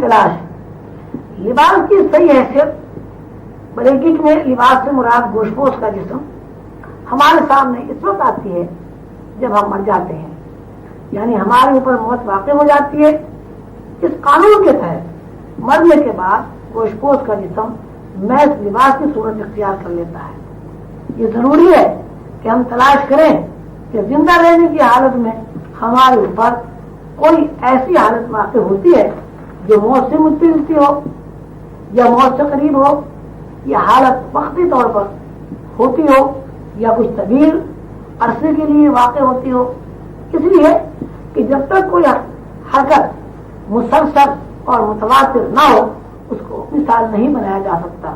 تلاش. لباس کی صحیح حیثیت بریکٹ میں لباس سے مراد گوشت کا جسم ہمارے سامنے اس وقت آتی ہے جب ہم مر جاتے ہیں، یعنی ہمارے اوپر موت واقع ہو جاتی ہے. اس قانون کے تحت مرنے کے بعد گوشت کا جسم محض لباس کی صورت اختیار کر لیتا ہے. یہ ضروری ہے کہ ہم تلاش کریں کہ زندہ رہنے کی حالت میں ہمارے اوپر کوئی ایسی حالت واقع ہوتی ہے جو موت سے ملتی جلتی ہو یا موت سے قریب ہو، یہ حالت وقتی طور پر ہوتی ہو یا کچھ طویل عرصے کے لیے واقع ہوتی ہو. اس لیے کہ جب تک کوئی حرکت مسلسل اور متواتر نہ ہو اس کو مثال نہیں بنایا جا سکتا.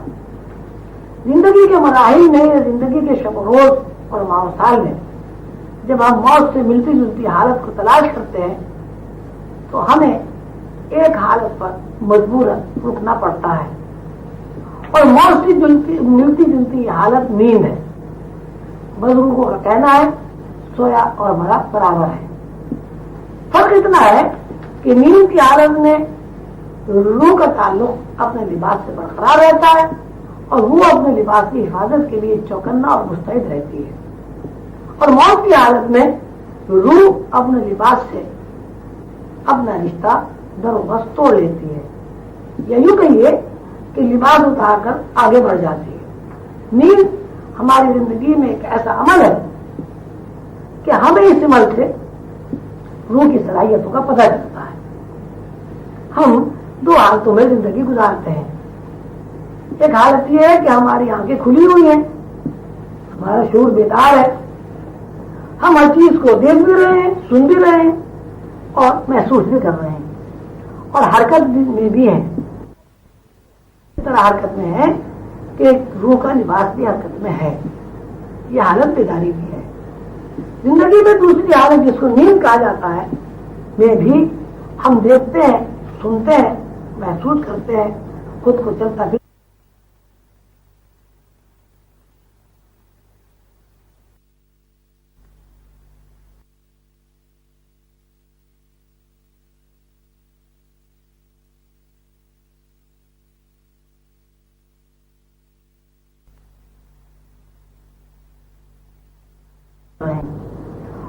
زندگی کے مراحل میں یا زندگی کے شب و روز اور ماہ و سال میں جب ہم موت سے ملتی جلتی حالت کو تلاش کرتے ہیں تو ہمیں ایک حالت پر مجبوراً رکنا پڑتا ہے، اور موت سے ملتی جلتی حالت نیند ہے. بزرگوں کا کہنا ہے سویا اور مرا برابر ہے. فرق اتنا ہے کہ نیند کی حالت میں روح کا تعلق اپنے لباس سے برقرار رہتا ہے اور وہ اپنے لباس کی حفاظت کے لیے چوکنا اور مستعد رہتی ہے، اور موت کی حالت میں روح اپنے لباس سے اپنا رشتہ در و بس توڑ لیتی ہے، یا یوں کہیے کہ لباس اتار کر آگے بڑھ جاتی ہے. نیند ہماری زندگی میں ایک ایسا عمل ہے کہ ہمیں اس عمل سے روح کی صلاحیتوں کا پتہ چلتا ہے. ہم دو حالتوں میں زندگی گزارتے ہیں. ایک حالت یہ ہے کہ ہماری آنکھیں کھلی ہوئی ہیں، ہمارا شعور بیدار ہے، ہم ہر چیز کو دیکھ بھی رہے ہیں، سن بھی رہے ہیں اور محسوس بھی کر رہے ہیں، اور حرکت میں بھی ہیں. اس طرح حرکت میں ہے کہ روح کا لباس بھی حرکت میں ہے. یہ حالت بیداری بھی ہے. زندگی میں دوسری حالت جس کو نیند کہا جاتا ہے میں بھی ہم دیکھتے ہیں، سنتے ہیں، محسوس کرتے ہیں، خود کو چلتا پھر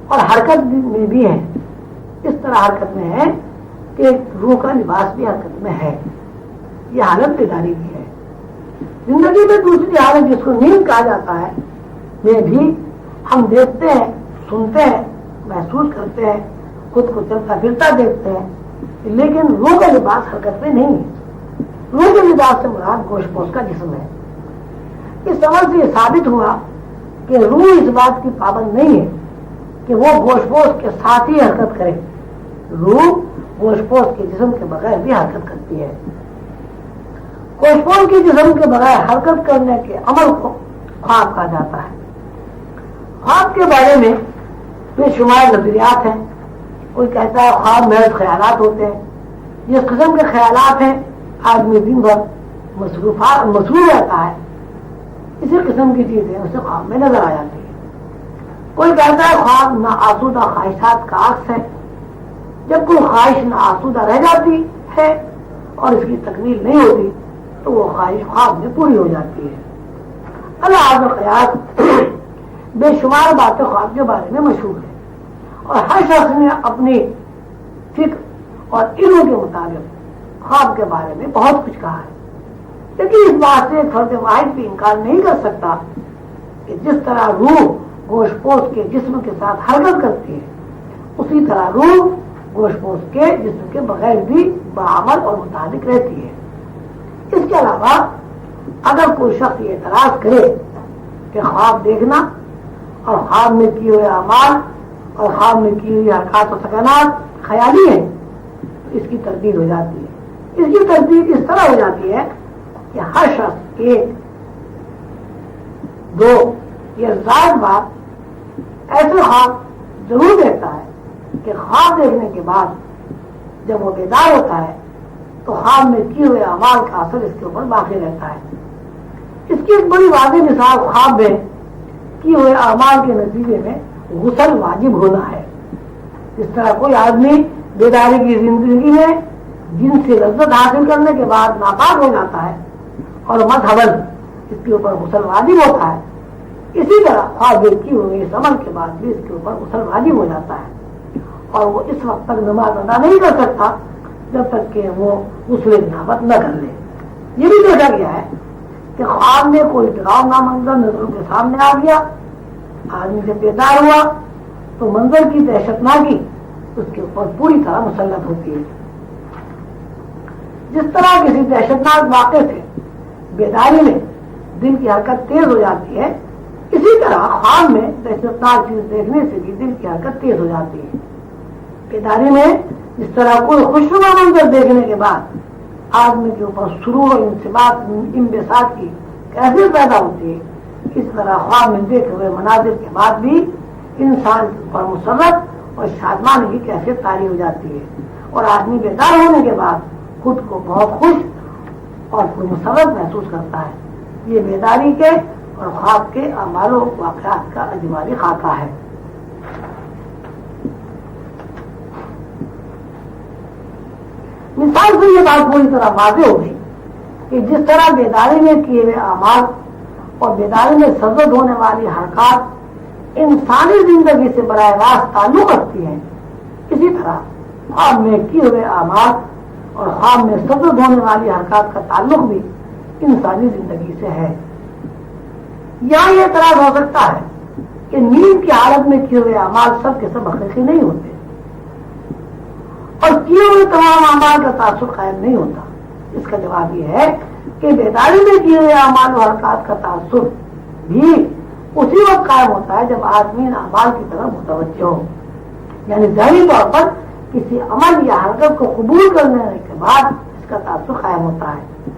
اور حرکت میں بھی ہے. اس طرح حرکت میں ہے کہ روح کا لباس بھی حرکت میں ہے. یہ حالت بیداری بھی ہے. زندگی میں دوسری حالت جس کو نیند کہا جاتا ہے میں بھی ہم دیکھتے ہیں، سنتے ہیں، محسوس کرتے ہیں، خود کو چلتا پھرتا دیکھتے ہیں، لیکن روح کا لباس حرکت میں نہیں ہے. روح کے لباس سے مراد گوشت پوش کا جسم ہے. اس سمجھ سے یہ ثابت ہوا کہ روح اس بات کی پابند نہیں ہے کہ وہ گوشت پوش کے ساتھ ہی حرکت کرے. روح گوشت پوش کے جسم کے بغیر بھی حرکت کرتی ہے. گوشت پوش کے جسم کے بغیر حرکت کرنے کے عمل کو خواب کہا جاتا ہے. خواب کے بارے میں بے شمار نظریات ہیں. کوئی کہتا ہے خواب محض خیالات ہوتے ہیں. جس قسم کے خیالات ہیں آدمی دن بھر مصروف رہتا ہے، اسی قسم کی چیزیں اسے خواب میں نظر آ جاتی ہے. کوئی کہتا ہے خواب نا آسودہ خواہشات کا عکس ہے. جب کوئی خواہش نا آسودہ رہ جاتی ہے اور اس کی تکمیل نہیں ہوتی تو وہ خواہش خواب میں پوری ہو جاتی ہے. اللہ خیال بے شمار باتیں خواب کے بارے میں مشہور ہیں، اور ہر شخص نے اپنی فکر اور علم کے مطابق خواب کے بارے میں بہت کچھ کہا ہے. لیکن اس بات سے فرد واحد بھی انکار نہیں کر سکتا کہ جس طرح روح گوشت پوش کے جسم کے ساتھ حرکت کرتی ہے اسی طرح روح گوشت پوش کے جسم کے بغیر بھی بعمل اور مطابق رہتی ہے. اس کے علاوہ اگر کوئی شخص یہ اعتراض کرے کہ خواب دیکھنا اور خواب میں کیے ہوئے اعمال اور خواب میں کی ہوئی حرکات و سکنات خیالی ہیں تو اس کی تردید ہو جاتی ہے. اس کی تردید اس طرح ہو جاتی ہے کہ ہر شخص ایک دو یا زائد بار ایسے خواب ضرور دیکھتا ہے کہ خواب دیکھنے کے بعد جب وہ بیدار ہوتا ہے تو خواب میں کیے ہوئے اعمال کا اثر اس کے اوپر باقی رہتا ہے. اس کی ایک بڑی واضح مثال خواب میں کیے ہوئے اعمال کے نتیجے میں غسل واجب ہونا ہے. اس طرح کوئی آدمی بیداری کی زندگی میں جن سے لذت حاصل کرنے کے بعد ناپاک ہو جاتا ہے اور مذہبل اس کے اوپر غسل واجب ہوتا ہے، اسی طرح خواجے کی ہوئی اس عمل کے بعد بھی اس کے اوپر غسل واجب ہو جاتا ہے اور وہ اس وقت تک نماز ادا نہیں کر سکتا جب تک کہ وہ غسل جنابت نہ کر لے۔ یہ بھی دیکھا گیا ہے کہ خواب میں کوئی ڈراؤنا منظر نظروں کے سامنے آ گیا، آدمی جب بیدار ہوا تو منظر کی دہشتناکی اس کے اوپر پوری طرح مسلط ہوتی ہے۔ جس طرح کسی دہشتناک واقعے سے بیداری میں دل کی حرکت تیز ہو جاتی ہے، اسی طرح خواب میں دہشتناک چیز دیکھنے سے بھی دل کی حرکت تیز ہو جاتی ہے۔ بیداری میں جس طرح کوئی خوشنما منظر دیکھنے کے بعد آدمی کے اوپر سرور و انبساط کی کیفیت پیدا ہوتی ہے، اس طرح خواب میں دیکھے ہوئے مناظر کے بعد بھی انسان کے اوپر مسرت اور شادمانی کی کیفیت طاری ہو جاتی ہے اور آدمی بیدار ہونے کے بعد خود کو بہت خوش اور مسرت محسوس کرتا ہے۔ یہ بیداری کے اور خواب کے اعمال و واقعات کا اجمالی خاکہ ہے۔ مثال سے یہ بات پوری طرح واضح ہو گئی کہ جس طرح بیداری میں کیے ہوئے اعمال اور بیداری میں سرزد ہونے والی حرکات انسانی زندگی سے براہ راست تعلق رکھتی ہیں، اسی طرح خواب میں کیے ہوئے اعمال اور خواب میں سرزد ہونے والی حرکات کا تعلق بھی انسانی زندگی سے ہے۔ یہاں یہ اعتراض ہو سکتا ہے کہ نیند کی حالت میں کیے ہوئے اعمال سب کے سب حقیقی نہیں ہوتے اور کیے ہوئے تمام اعمال کا تعصب قائم نہیں ہوتا۔ اس کا جواب یہ ہے کہ بیداری میں کیے ہوئے اعمال و حرکات کا تعصب بھی اسی وقت قائم ہوتا ہے جب آدمی ان اعمال کی طرف متوجہ ہو، یعنی ظاہری طور پر کسی عمل یا حرکت کو قبول کرنے کے بعد اس کا تعصب قائم ہوتا ہے۔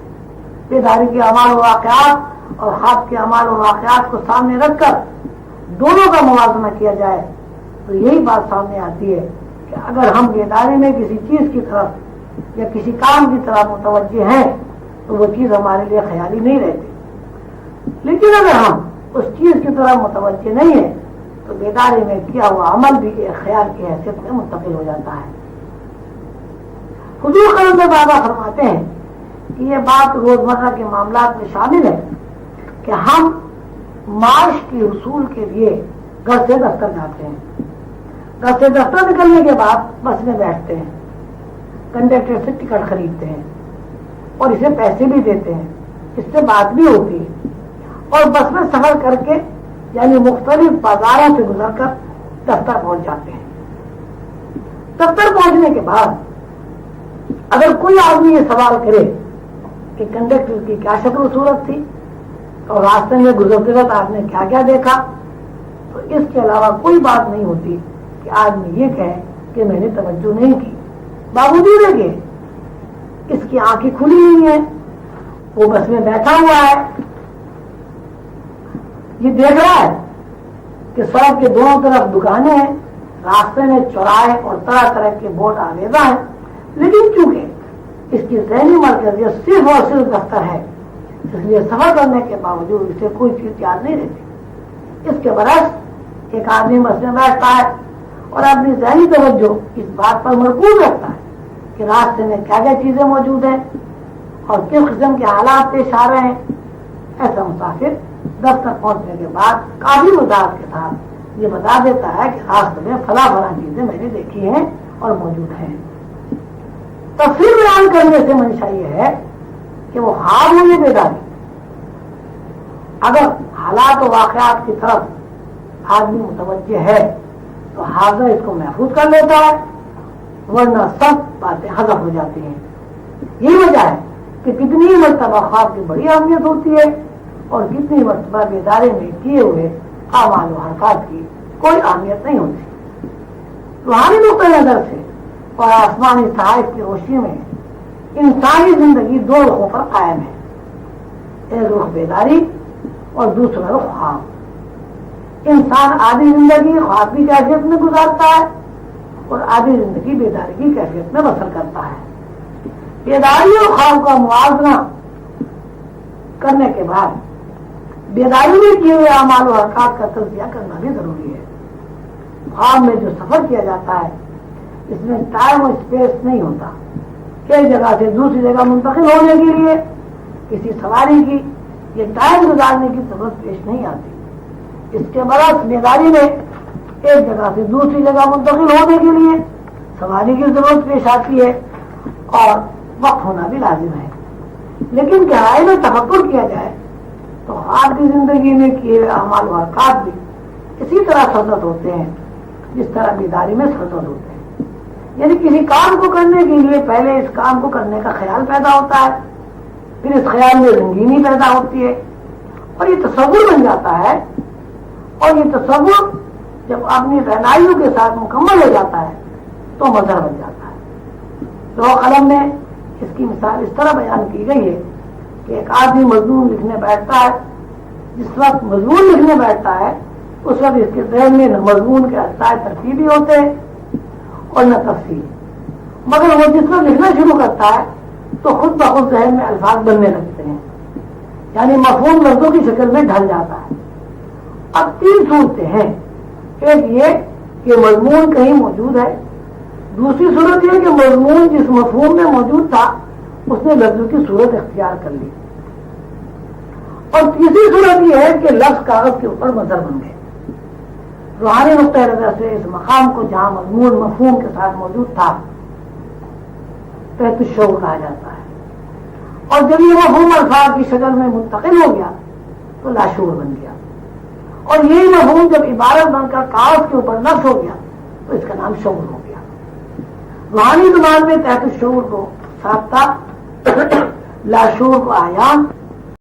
بیداری کے اعمال و واقعات اور خواب کے اعمال و واقعات کو سامنے رکھ کر دونوں کا موازنہ کیا جائے تو یہی بات سامنے آتی ہے کہ اگر ہم بیداری میں کسی چیز کی طرف یا کسی کام کی طرف متوجہ ہیں تو وہ چیز ہمارے لیے خیالی نہیں رہتی، لیکن اگر ہم اس چیز کی طرف متوجہ نہیں ہیں تو بیداری میں کیا ہوا عمل بھی ایک خیال کی حیثیت میں منتقل ہو جاتا ہے۔ حضور کرم میں بابا فرماتے ہیں کہ یہ بات روزمرہ کے معاملات میں شامل ہے کہ ہم معاش کے حصول کے لیے گھر سے دفتر جاتے ہیں، گھر سے دفتر نکلنے کے بعد بس میں بیٹھتے ہیں، کنڈکٹر سے ٹکٹ خریدتے ہیں اور اسے پیسے بھی دیتے ہیں، اس سے بات بھی ہوتی ہے اور بس میں سفر کر کے یعنی مختلف بازاروں سے گزر کر دفتر پہنچ جاتے ہیں۔ دفتر پہنچنے کے بعد اگر کوئی آدمی یہ سوال کرے کہ کنڈکٹر کی کیا شکل و صورت تھی اور راستے میں گزرتے وقت آپ نے کیا کیا دیکھا، تو اس کے علاوہ کوئی بات نہیں ہوتی کہ آدمی یہ کہے کہ میں نے توجہ نہیں کی، باوجود ہے کہ اس کی آنکھیں کھلی ہوئی ہیں، وہ بس میں بیٹھا ہوا ہے، یہ دیکھ رہا ہے کہ سڑک کے دونوں طرف دکانیں ہیں، راستے میں چوراہے اور طرح طرح کے بورڈ آویزاں ہیں، لیکن چونکہ اس کی ذہنی مرکزیت صرف اور صرف دفتر ہے، اس لیے سفر کرنے کے باوجود اسے کوئی چیز یاد نہیں رہتی۔ اس کے برعکس ایک آدمی بس میں بیٹھتا ہے اور اپنی ذہنی توجہ اس بات پر مرکوز رکھتا ہے کہ راستے میں کیا کیا چیزیں موجود ہیں اور کس قسم کے حالات پیش آ رہے ہیں۔ ایسا مسافر دفتر پہنچنے کے بعد کافی وضاحت کے ساتھ یہ بتا دیتا ہے کہ راستے میں فلاں فلاں چیزیں میں نے دیکھی ہیں اور موجود ہیں۔ تفصیل بیان کرنے سے منشا یہ ہے کہ وہ خواب ہو یا بیداری، اگر حالات و واقعات کی طرف آدمی متوجہ ہے تو حاضر اس کو محفوظ کر لیتا ہے، ورنہ سب باتیں حذف ہو جاتی ہیں۔ یہی وجہ ہے کہ کتنی مرتبہ خواب کی بڑی اہمیت ہوتی ہے اور کتنی مرتبہ بیداری میں کیے ہوئے اعمال و حرکات کی کوئی اہمیت نہیں ہوتی۔ روحانی نقطہ نظر سے اور آسمانی صحائف کی روشنی میں انسانی زندگی دو رخوں پر قائم ہے، ایک رخ بیداری اور دوسرا رخ خواب۔ انسان آدھی زندگی خواب کی کیفیت میں گزارتا ہے اور آدھی زندگی بیداری کی کیفیت میں بسر کرتا ہے۔ بیداری اور خواب کا موازنہ کرنے کے بعد بیداری میں کیے ہوئے اعمال و حرکات کا تجزیہ کرنا بھی ضروری ہے۔ خواب میں جو سفر کیا جاتا ہے اس میں ٹائم اور اسپیس نہیں ہوتا، ایک جگہ سے دوسری جگہ منتقل ہونے کے لیے کسی سواری کی یہ ٹائم گزارنے کی ضرورت پیش نہیں آتی۔ اس کے برعکس بیداری میں ایک جگہ سے دوسری جگہ منتقل ہونے کے لیے سواری کی ضرورت پیش آتی ہے اور وقت ہونا بھی لازم ہے۔ لیکن گہرائی میں تفکر کیا جائے تو آپ کی زندگی میں کیے ہوئے اعمال و حرکات بھی اسی طرح سرزد ہوتے ہیں جس طرح بیداری میں سرزد ہوتے ہیں۔ یعنی کسی کام کو کرنے کے لیے پہلے اس کام کو کرنے کا خیال پیدا ہوتا ہے، پھر اس خیال میں رنگینی پیدا ہوتی ہے اور یہ تصور بن جاتا ہے، اور یہ تصور جب اپنی رہنائیوں کے ساتھ مکمل ہو جاتا ہے تو مظہر بن جاتا ہے۔ لوح قلم میں اس کی مثال اس طرح بیان کی گئی ہے کہ ایک آدمی مضمون لکھنے بیٹھتا ہے، جس وقت مضمون لکھنے بیٹھتا ہے اس وقت اس کے ذہن میں نہ مضمون کے اجزاء ترتیبی ہوتے ہیں اور نہ تفصیل، مگر وہ جس وقت لکھنا شروع کرتا ہے تو خود بخود ذہن میں الفاظ بننے لگتے ہیں، یعنی مفہوم لفظوں کی شکل میں ڈھل جاتا ہے۔ اب تین صورتیں ہیں، ایک یہ کہ مضمون کہیں موجود ہے، دوسری صورت یہ کہ مضمون جس مفہوم میں موجود تھا اس نے لفظوں کی صورت اختیار کر لی، اور تیسری صورت یہ ہے کہ لفظ کاغذ کے اوپر مظہر بن گئے۔ روحانی نقطۂ نظر سے اس مقام کو جہاں مضمون مفہوم کے ساتھ موجود تھا تحت الشعور کہا جاتا ہے، اور جب یہ مفہوم الفاظ کی شکل میں منتقل ہو گیا تو لاشعور بن گیا، اور یہی مفہوم جب عبارت بن کر کاغذ کے اوپر نقش ہو گیا تو اس کا نام شعور ہو گیا۔ روحانی زبان میں تحت الشعور کو سابقہ، لاشعور کو اعیان